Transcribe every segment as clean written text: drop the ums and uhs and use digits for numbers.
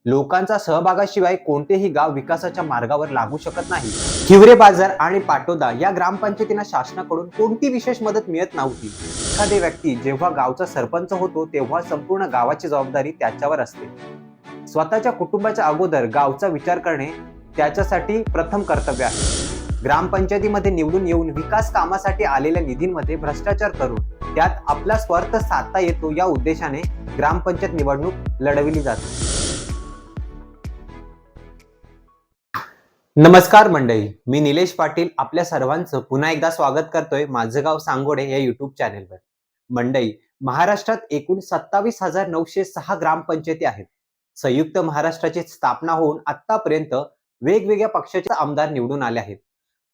लोकांचा सहभागाशिवाय कोणतेही गाव विकासाच्या मार्गावर लागू शकत नाही. हिवरे बाजार आणि पाटोदा या ग्रामपंचायतींना शासनाकडून कोणती विशेष मदत मिळत नव्हती. एखादी व्यक्ती जेव्हा गावचा सरपंच होतो तेव्हा संपूर्ण गावाची जबाबदारी त्याच्यावर असते. स्वतःच्या कुटुंबाच्या अगोदर गावचा विचार करणे त्याच्यासाठी प्रथम कर्तव्य आहे. ग्रामपंचायतीमध्ये निवडून येऊन विकास कामासाठी आलेल्या निधींमध्ये भ्रष्टाचार करून त्यात आपला स्वार्थ साधता येतो या उद्देशाने ग्रामपंचायत निवडणूक लढविली जाते. नमस्कार मंडळी, मी निलेश पाटील आपल्या सर्वांचं पुन्हा एकदा स्वागत करतोय माझं गाव सांगोडे या युट्यूब चॅनेलवर. मंडळी, महाराष्ट्रात एकूण 27,906 ग्रामपंचायती आहेत. संयुक्त महाराष्ट्राची स्थापना होऊन आतापर्यंत वेगवेगळ्या पक्षाचे आमदार निवडून आले आहेत.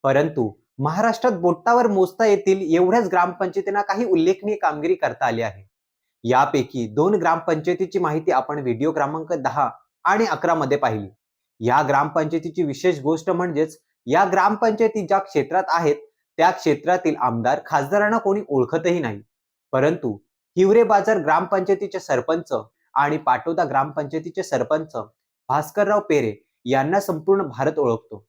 परंतु महाराष्ट्रात बोटावर मोजता येतील एवढ्याच ग्रामपंचायतींना काही उल्लेखनीय कामगिरी करता आली आहे. यापैकी 2 ग्रामपंचायतीची माहिती आपण व्हिडिओ क्रमांक 10 आणि 11 मध्ये पाहिली. या ग्रामपंचायतीची विशेष गोष्ट म्हणजेच या ग्रामपंचायती ज्या क्षेत्रात आहेत त्या क्षेत्रातील आमदार खासदारांना कोणी ओळखतही नाही. परंतु हिवरे बाजार ग्रामपंचायतीचे सरपंच आणि पाटोदा ग्रामपंचायतीचे सरपंच भास्करराव पेरे यांना संपूर्ण भारत ओळखतो.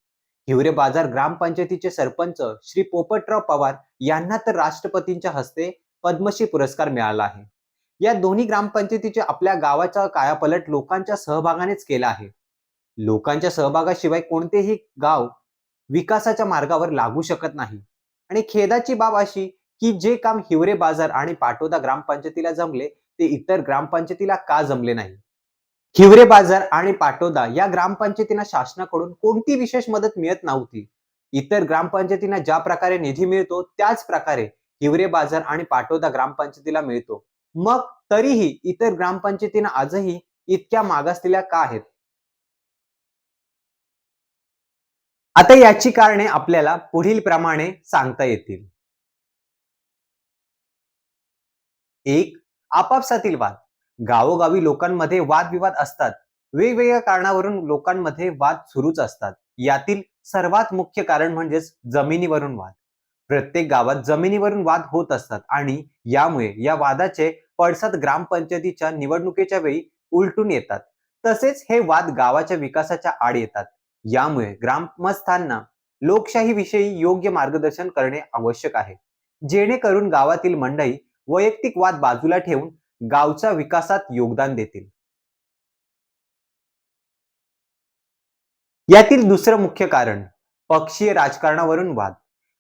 हिवरे बाजार ग्रामपंचायतीचे सरपंच श्री पोपटराव पवार यांना तर राष्ट्रपतींच्या हस्ते पद्मश्री पुरस्कार मिळाला आहे. या दोन्ही ग्रामपंचायतीचे आपल्या गावाचा कायापालट लोकांच्या सहभागानेच केला आहे. लोकांच्या सहभागाशिवाय कोणतेही गाव विकासाच्या मार्गावर लागू शकत नाही. आणि खेदाची बाब अशी की जे काम हिवरे बाजार आणि पाटोदा ग्रामपंचायतीला जमले ते इतर ग्रामपंचायतीला का जमले नाही. हिवरे बाजार आणि पाटोदा या ग्रामपंचायतींना शासनाकडून कोणती विशेष मदत मिळत नव्हती. इतर ग्रामपंचायतींना ज्या प्रकारे निधी मिळतो त्याच प्रकारे हिवरे बाजार आणि पाटोदा ग्रामपंचायतीला मिळतो. मग तरीही इतर ग्रामपंचायतींना आजही इतक्या मागासलेल्या का आहेत. आता याची कारणे आपल्याला पुढील प्रमाणे सांगता येतील. 1. आपापसातील वाद. गावोगावी लोकांमध्ये वादविवाद असतात. वेगवेगळ्या कारणावरून लोकांमध्ये वाद सुरूच असतात. यातील सर्वात मुख्य कारण म्हणजेच जमिनीवरून वाद. प्रत्येक गावात जमिनीवरून वाद होत असतात आणि यामुळे या वादाचे पडसाद ग्रामपंचायतीच्या निवडणुकीच्या वेळी उलटून येतात. तसेच हे वाद गावाच्या विकासाच्या आड येतात. यामुळे ग्रामस्थांना लोकशाहीविषयी योग्य मार्गदर्शन करणे आवश्यक आहे, जेणेकरून गावातील मंडळी वैयक्तिक वाद बाजूला ठेवून गावच्या विकासात योगदान देतील. यातील दुसरं मुख्य कारण पक्षीय राजकारणावरून वाद.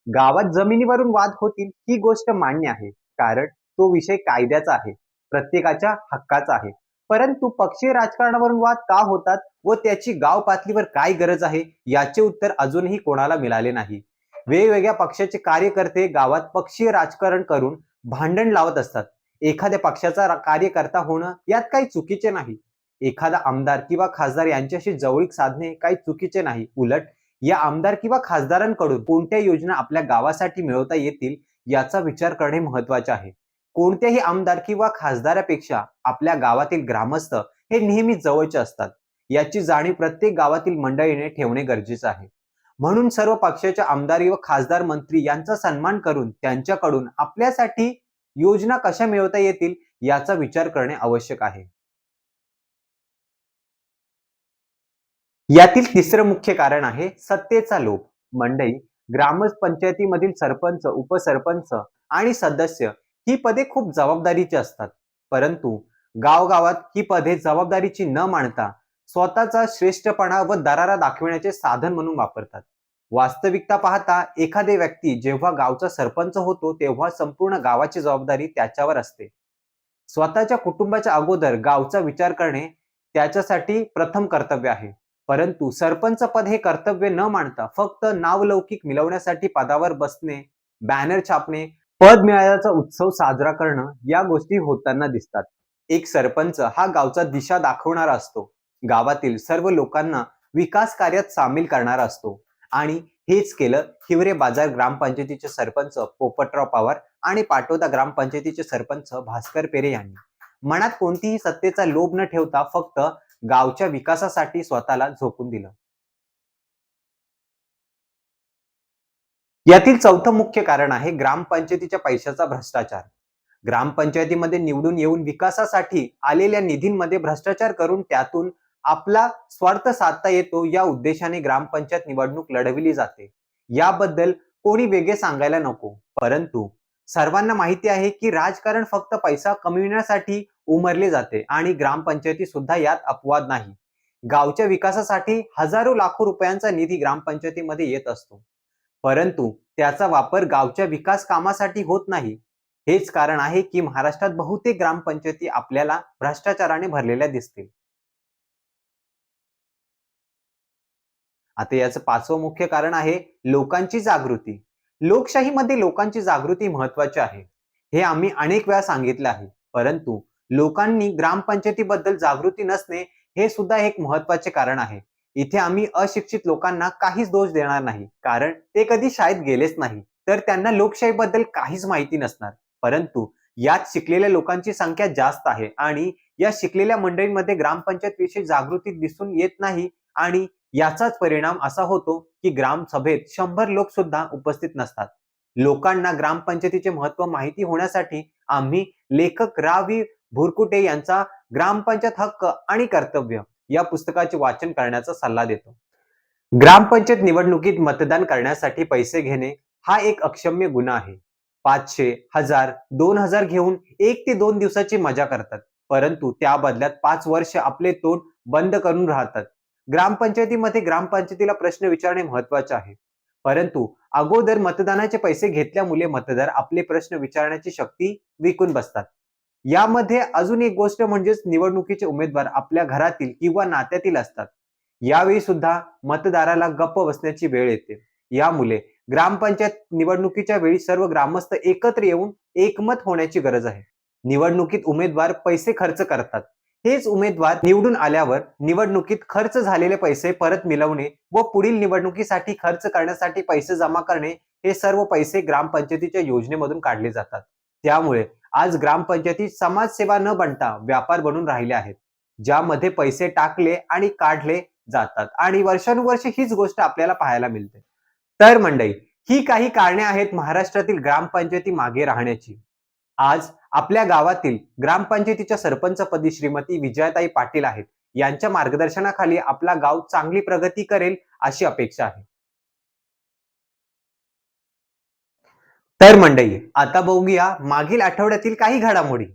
गावात जमिनीवरून वाद होतील ही गोष्ट मान्य आहे, कारण तो विषय कायद्याचा आहे, प्रत्येकाच्या हक्काचा आहे. परंतु पक्षीय राजकारणावरून वाद का होतात व त्याची गाव पातळीवर काय गरज आहे याचे उत्तर अजूनही कोणाला मिळाले नाही. वेगवेगळ्या पक्षाचे कार्यकर्ते गावात पक्षीय राजकारण करून भांडण लावत असतात. एखाद्या पक्षाचा कार्यकर्ता होणं यात काही चुकीचे नाही. एखादा आमदार किंवा खासदार यांच्याशी जवळीक साधणे काही चुकीचे नाही. उलट या आमदार किंवा खासदारांकडून कोणत्या योजना आपल्या गावासाठी मिळवता येतील याचा विचार करणे महत्वाचे आहे. कोणत्याही आमदार किंवा खासदारापेक्षा आपल्या गावातील ग्रामस्थ हे नेहमी जवळचे असतात. याची जाणीव प्रत्येक गावातील मंडळीने ठेवणे गरजेचे आहे. म्हणून सर्व पक्षाच्या आमदार व खासदार मंत्री यांचा सन्मान करून त्यांच्याकडून आपल्यासाठी योजना कशा मिळवता येतील याचा विचार करणे आवश्यक आहे. यातील तिसरं मुख्य कारण आहे सत्तेचा लोभ. मंडळी, ग्रामपंचायतीमधील सरपंच, उपसरपंच आणि सदस्य ही पदे खूप जबाबदारीची असतात. परंतु गावगावात ही पदे जबाबदारीची न मानता स्वतःचा श्रेष्ठपणा व दरारा दाखविण्याचे साधन म्हणून वापरतात. वास्तविकता पाहता एखादी व्यक्ती जेव्हा गावचा सरपंच होतो तेव्हा संपूर्ण गावाची जबाबदारी त्याच्यावर असते. स्वतःच्या कुटुंबाच्या अगोदर गावचा विचार करणे त्याच्यासाठी प्रथम कर्तव्य आहे. परंतु सरपंच पद हे कर्तव्य न मानता फक्त नावलौकिक मिळवण्यासाठी पदावर बसणे, बॅनर छापणे, पद मिळाल्याचा उत्सव साजरा करणं या गोष्टी होताना दिसतात. एक सरपंच हा गावचा दिशा दाखवणारा असतो, गावातील सर्व लोकांना विकास कार्यात सामील करणारा असतो. आणि हेच केलं हिवरे बाजार ग्रामपंचायतीचे सरपंच पोपटराव पवार आणि पाटोदा ग्रामपंचायतीचे सरपंच भास्कर पेरे यांनी. मनात कोणतीही सत्तेचा लोभ न ठेवता फक्त गावच्या विकासासाठी स्वतःला झोकून दिलं. यातील चौथं मुख्य कारण आहे ग्रामपंचायतीच्या पैशाचा भ्रष्टाचार. ग्रामपंचायतीमध्ये निवडून येऊन विकासासाठी आलेल्या निधींमध्ये भ्रष्टाचार करून त्यातून आपला स्वार्थ साधता येतो या उद्देशाने ग्रामपंचायत निवडणूक लढविली जाते याबद्दल कोणी वेगळे सांगायला नको. परंतु सर्वांना माहिती आहे की राजकारण फक्त पैसा कमविण्यासाठी उमरले जाते आणि ग्रामपंचायती सुद्धा यात अपवाद नाही. गावच्या विकासासाठी हजारो लाखो रुपयांचा निधी ग्रामपंचायतीमध्ये येत असतो, परंतु त्याचा वापर गावच्या विकास कामासाठी होत नाही. हेच कारण आहे की महाराष्ट्रात बहुतेक ग्रामपंचायती आपल्याला भ्रष्टाचाराने भरलेल्या दिसतील. आता याचं पाचवं मुख्य कारण आहे लोकांची जागृती. लोकशाहीमध्ये लोकांची जागृती महत्वाची आहे, हे आम्ही अनेक वेळा सांगितले आहे. परंतु लोकांनी ग्रामपंचायतीबद्दल जागृती नसणे हे सुद्धा एक महत्वाचे कारण आहे. इथे आम्ही अशिक्षित लोकांना काहीच दोष देणार नाही, कारण ते कधी शाळेत गेलेच नाही, तर त्यांना लोकशाहीबद्दल काहीच माहिती नसणार. परंतु यात शिकलेल्या लोकांची संख्या जास्त आहे आणि या शिकलेल्या मंडळींमध्ये ग्रामपंचायत विषयी जागृती दिसून येत नाही आणि याचाच परिणाम असा होतो की ग्रामसभेत 100 लोक सुद्धा उपस्थित नसतात. लोकांना ग्रामपंचायतीचे महत्व माहिती होण्यासाठी आम्ही लेखक रा.वी. भुरकुटे यांचा ग्रामपंचायत हक्क आणि कर्तव्य या पुस्तकाचे वाचन करण्याचा सल्ला देतो. ग्रामपंचायत निवडणुकीत मतदान करण्यासाठी पैसे घेणे हा एक अक्षम्य गुन्हा आहे. 500, 1000, 2000 घेऊन 1 ते 2 दिवसाची मजा करतात, परंतु त्या बदल्यात 5 वर्ष आपले तोंड बंद करून राहतात. ग्रामपंचायतीमध्ये ग्रामपंचायतीला प्रश्न विचारणे महत्वाचे आहे, परंतु अगोदर मतदानाचे पैसे घेतल्यामुळे मतदार आपले प्रश्न विचारण्याची शक्ती विकून बसतात. यामध्ये अजून एक गोष्ट म्हणजेच निवडणुकीचे उमेदवार आपल्या घरातील किंवा नात्यातील असतात. यावेळी सुद्धा मतदाराला गप्प बसण्याची वेळ येते. यामुळे ग्रामपंचायत निवडणुकीच्या वेळी सर्व ग्रामस्थ एकत्र येऊन एकमत होण्याची गरज आहे. निवडणुकीत उमेदवार पैसे खर्च करतात. हेच उमेदवार निवडून आल्यावर निवडणुकीत खर्च झालेले पैसे परत मिळवणे व पुढील निवडणुकीसाठी खर्च करण्यासाठी पैसे जमा करणे हे सर्व पैसे ग्रामपंचायतीच्या योजनेमधून काढले जातात. त्यामुळे आज ग्रामपंचायती समाजसेवा न बनता व्यापार बनून राहिले आहेत, ज्यामध्ये पैसे टाकले आणि काढले जातात आणि वर्षानुवर्षे हीच गोष्ट आपल्याला पाहायला मिळते. तर मंडळी, ही काही कारणे आहेत महाराष्ट्रातील ग्रामपंचायती मागे राहण्याची. आज आपल्या गावातील ग्रामपंचायतीच्या सरपंचपदी श्रीमती विजयाताई पाटील आहेत. यांच्या मार्गदर्शनाखाली आपला गाव चांगली प्रगती करेल अशी अपेक्षा आहे. तर मंडळी, आता बघूया मागील आठवड्यातील काही घडामोडी.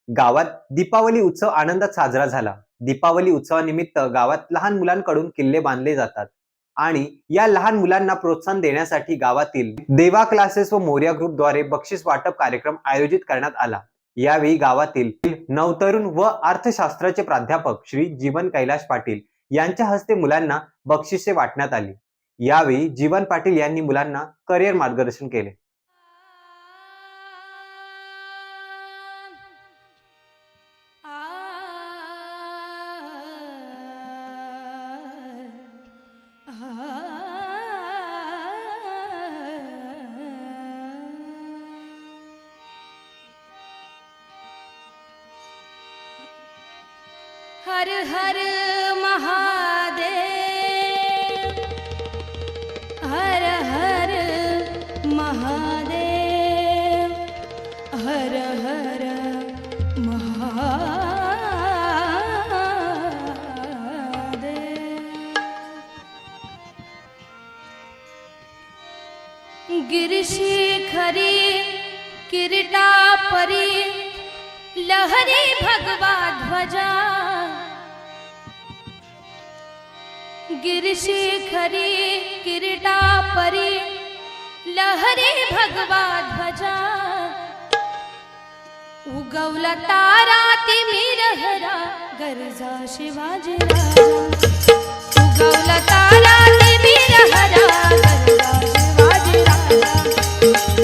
गावात दीपावली उत्सव आनंदात साजरा झाला. दीपावली उत्सवानिमित्त गावात लहान मुलांकडून किल्ले बांधले जातात आणि या लहान मुलांना प्रोत्साहन देण्यासाठी गावातील देवा क्लासेस व मोर्या ग्रुप द्वारे बक्षीस वाटप कार्यक्रम आयोजित करण्यात आला. यावेळी गावातील नवतरुण व अर्थशास्त्राचे प्राध्यापक श्री जीवन कैलाश पाटील यांच्या हस्ते मुलांना बक्षिसे वाटण्यात आली. यावेळी जीवन पाटील यांनी मुलांना करिअर मार्गदर्शन केले. हर हर महादेव, हर हर महादेव, हर हर महादेव. गिरिशिखरी किरीटा परी लहरी भगवा ध्वजा, गिरिशिखरी किरीटा परी लहरी भगवा ध्वजा, उगवला तारा तिमिरहरा गरजा शिवाजी राजा, उगवला तारा तिमिरहरा गरजा शिवाजी राजा,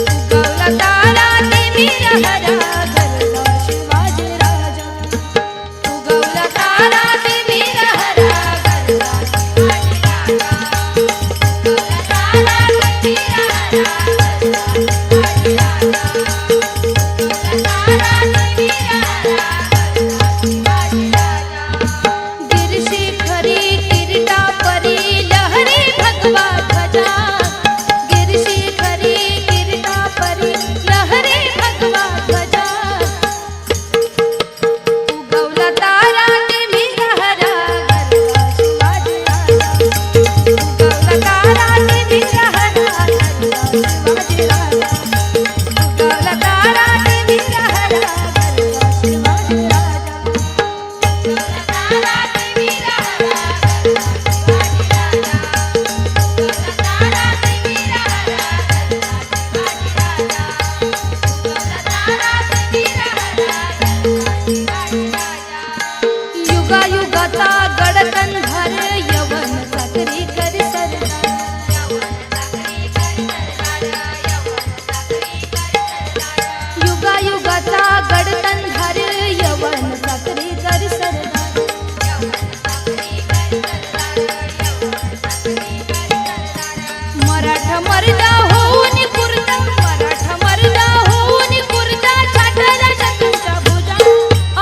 उगवला तारा तिमिरहरा गरजा शिवाजी राजा, उगवला तारा तिमिरहरा गरजा गिरिशिखरी युगायुगाचा गडकंधार यवन चाकरी करी सरदार युगायुगाचा गडकंधार यवन चाकरी करी सरदार मराठा मर्दा होऊन कुर्ता मराठा मर्दा होऊन कुर्ता छाटला शत्रूच्या भुजा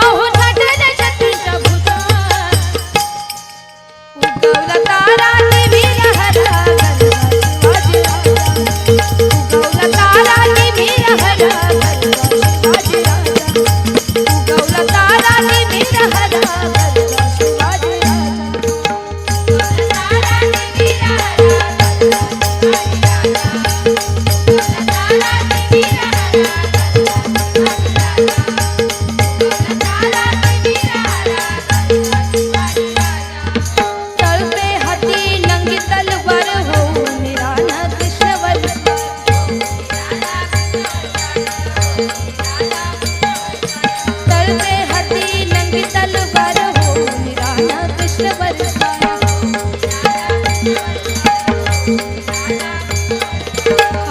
अहो छाटला शत्रूच्या भुजा उगवला तारा ते वीर हरा गरजा शिवाजी राजा उगवला तारा ते वीर हरा गरजा शिवाजी राजा उगवला तारा ते वीर हरा गरजा शिवाजी तळपे हाती नंगी तलवार होऊन राणा कृष्णवल्लभ तळपे हाती नंगी तलवार होऊन राणा कृष्णवल्लभ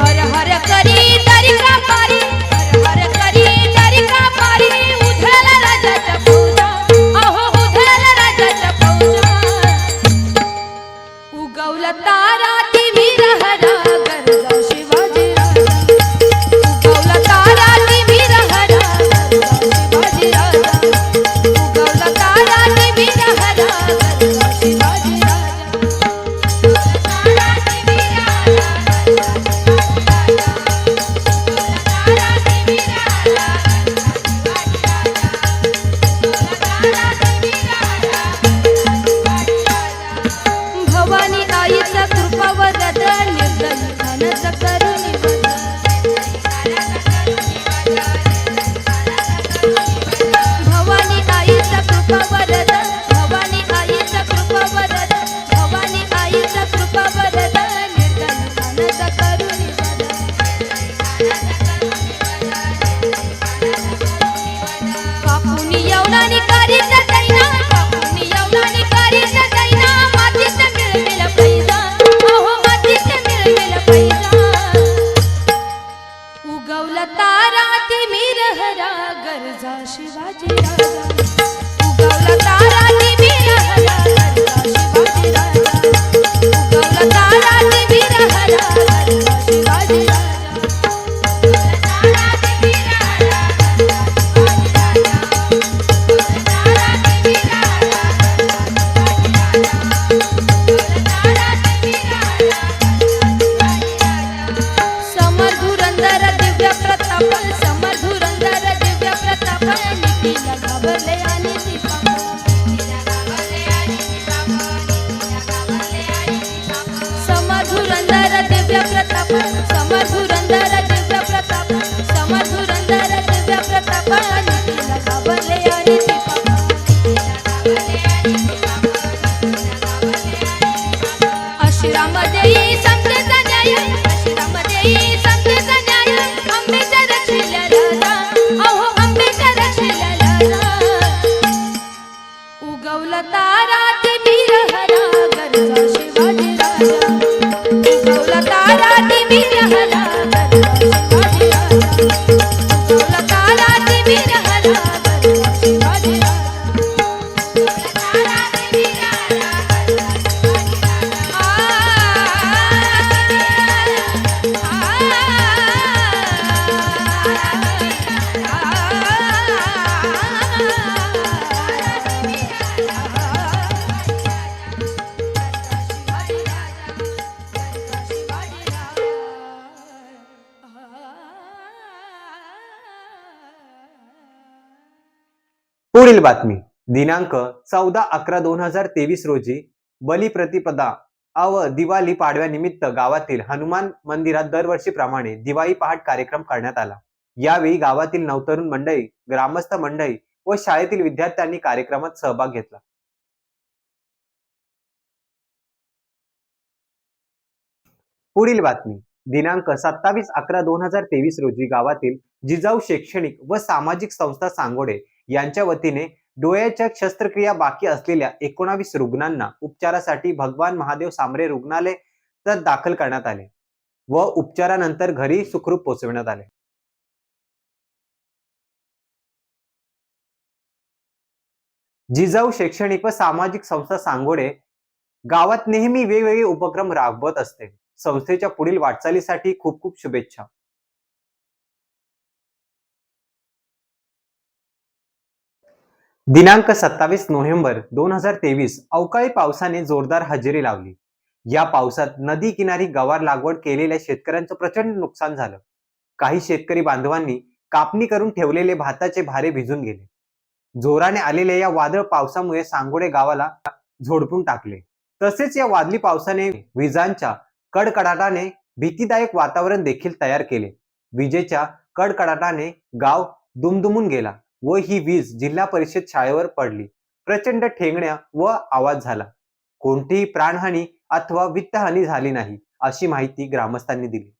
हर हर करी दरिका पारी हर हर करी दरिका पारी उधळला राजाच्या फौजा अहो उधळला राजाच्या फौजा उगवला तारा ती वीर हरा गरजा शिवाजी राजा उगवला तारा ती वीर हरा गरजा शिवाजी राजा उगवला तारा ती वीर हरा गरजा शिवाजी राजा भवानी आईचा कृपा वरद निर्दयी घनच करुणी वद भवानी आईचा कृपा वरद भवानी आईचा कृपा वरद भवानी आईचा कृपा वरद निर्दयी घनच करुणी वद कापुनी यवनानी करीत दैना कापुनी यवनानी करीत दैना मातीत मिळवेल पैजा अहो मातीत मिळवेल पैजा उगवला तारा ती मीर हरा गरजा शिवाजी राजा उगवला तारा ती मीर हरा गरजा शिवाजी राजा उगवला तारा ती मीर हरा गरजा शिवाजी राजा समर धुरंदर दिव्य प्रताप समर धुरंदर दिव्य प्रताप नीतीला घाबरले आणि दीपाप समर धुरंदर दिव्य प्रताप समर धुरंदर दिव्य प्रताप समर धुरंदर दिव्य प्रताप नीतीला घाबरले आणि दीपाप आश्रमामध्ये समतेचा न्याय आश्रमामध्ये समतेचा न्याय अंबेच्या रक्षिल्या राजा अहो अंबेच्या रक्षिल्या राजा उगवला तारा ते वीर हरा गरजा शिवाजी राजा उगवला तारा ते वीर हरा गरजा शिवाजी राजा उगवला तारा ते वीर हरा गरजा शिवाजी राजा पुढील बातमी दिनांक 14/11/2023 रोजी बलिप्रतिपदा व दिवाळी पाडव्यानिमित्त गावातील हनुमान मंदिरात दरवर्षीप्रमाणे दिवाळी पहाट कार्यक्रम करण्यात आला। यावेळी गावातील नवतरुण मंडळी, ग्रामस्थ मंडळी व शाळेतील विद्यार्थ्यांनी कार्यक्रमात सहभाग घेतला। पुढील बातमी दिनांक 27/11/2023 रोजी गावातील जिजाऊ शैक्षणिक व सामाजिक संस्था सांगोडे यांच्या वतीने डोळ्याच्या शस्त्रक्रिया बाकी असलेल्या 19 रुग्णांना उपचारासाठी भगवान महादेव सामरे रुग्णालय तर दाखल करण्यात आले व उपचारानंतर घरी सुखरूप पोहोचविण्यात आले. जिजाऊ शैक्षणिक व सामाजिक संस्था सांगोडे गावात नेहमी वेगवेगळे उपक्रम राबवत असते. संस्थेच्या पुढील वाटचालीसाठी खूप खूप शुभेच्छा. दिनांक 27 नोव्हेंबर 2023 अवकाळी पावसाने जोरदार हजेरी लावली. या पावसात नदी किनारी गवार लागवड केलेल्या शेतकऱ्यांचं प्रचंड नुकसान झालं. काही शेतकरी बांधवांनी कापणी करून ठेवलेले भाताचे भारे भिजून गेले. जोराने आलेल्या या वादळ पावसामुळे सांगोडे गावाला झोडपून टाकले. तसेच या वादळी पावसाने विजांच्या कडकडाटाने भीतीदायक वातावरण देखील तयार केले. विजेच्या कडकडाटाने गाव दुमदुमून गेला व ही वीज जिल्हा परिषद शाळेवर पडली. प्रचंड ठेंगण्या व आवाज झाला. कोणतीही प्राणहानी अथवा वित्तहानी झाली नाही, अशी माहिती ग्रामस्थांनी दिली.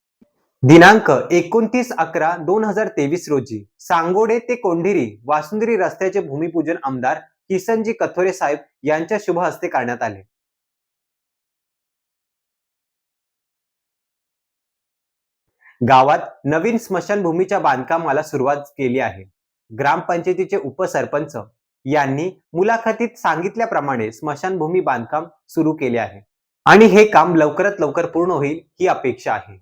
दिनांक 29/11/2023 रोजी सांगोडे ते कोंढिरी वासुंदरी रस्त्याचे भूमिपूजन आमदार किसनजी कथोरे साहेब यांच्या शुभ हस्ते करण्यात आले. गावात नवीन स्मशानभूमीच्या बांधकामाला सुरुवात केली आहे. ग्रामपंचायतीचे उपसरपंच यांनी मुलाखतीत सांगितल्याप्रमाणे स्मशानभूमी बांधकाम सुरू केले आहे आणि हे काम लवकरात लवकर पूर्ण होईल ही अपेक्षा आहे.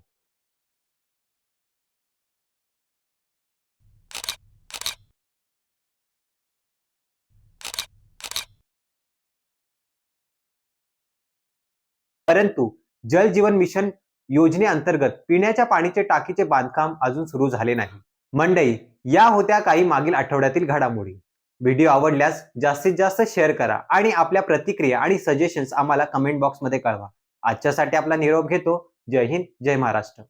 परंतु जल जीवन मिशन योजनेअंतर्गत पिण्याच्या पाण्याचे टाकीचे बांधकाम अजून सुरू झाले नाही. मंडळी, या होत्या काही मागील आठवड्यातील घडामोडी. व्हिडिओ आवडल्यास जास्तीत जास्त शेअर करा आणि आपल्या प्रतिक्रिया आणि सजेशन्स आम्हाला कमेंट बॉक्समध्ये कळवा. आजच्यासाठी आपला निरोप घेतो. जय हिंद, जय महाराष्ट्र.